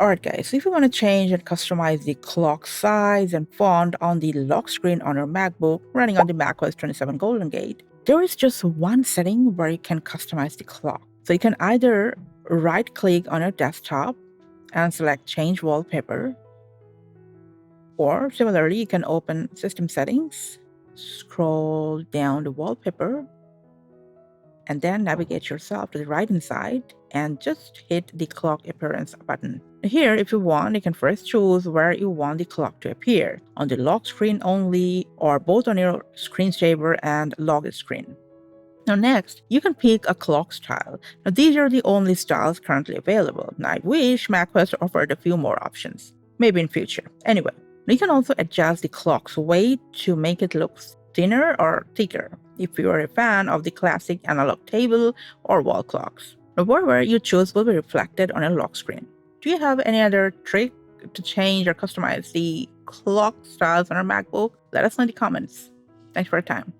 Alright guys, so if you want to change and customize the clock size and font on the lock screen on your MacBook running on the macOS 27 Golden Gate, there is just one setting where you can customize the clock. So you can either right click on your desktop and select change wallpaper, or similarly you can open system settings, scroll down the wallpaper, and then navigate yourself to the right hand side and just hit the clock appearance button. Here, if you want, you can first choose where you want the clock to appear, on the lock screen only or both on your screensaver and log screen. Now next, you can pick a clock style. Now these are the only styles currently available. Now I wish macOS offered a few more options, maybe in future. Anyway, you can also adjust the clock's weight to make it look thinner or thicker if you are a fan of the classic analog table or wall clocks. Now, whatever you choose will be reflected on your lock screen. Do you have any other trick to change or customize the clock styles on our MacBook? Let us know in the comments. Thanks for your time.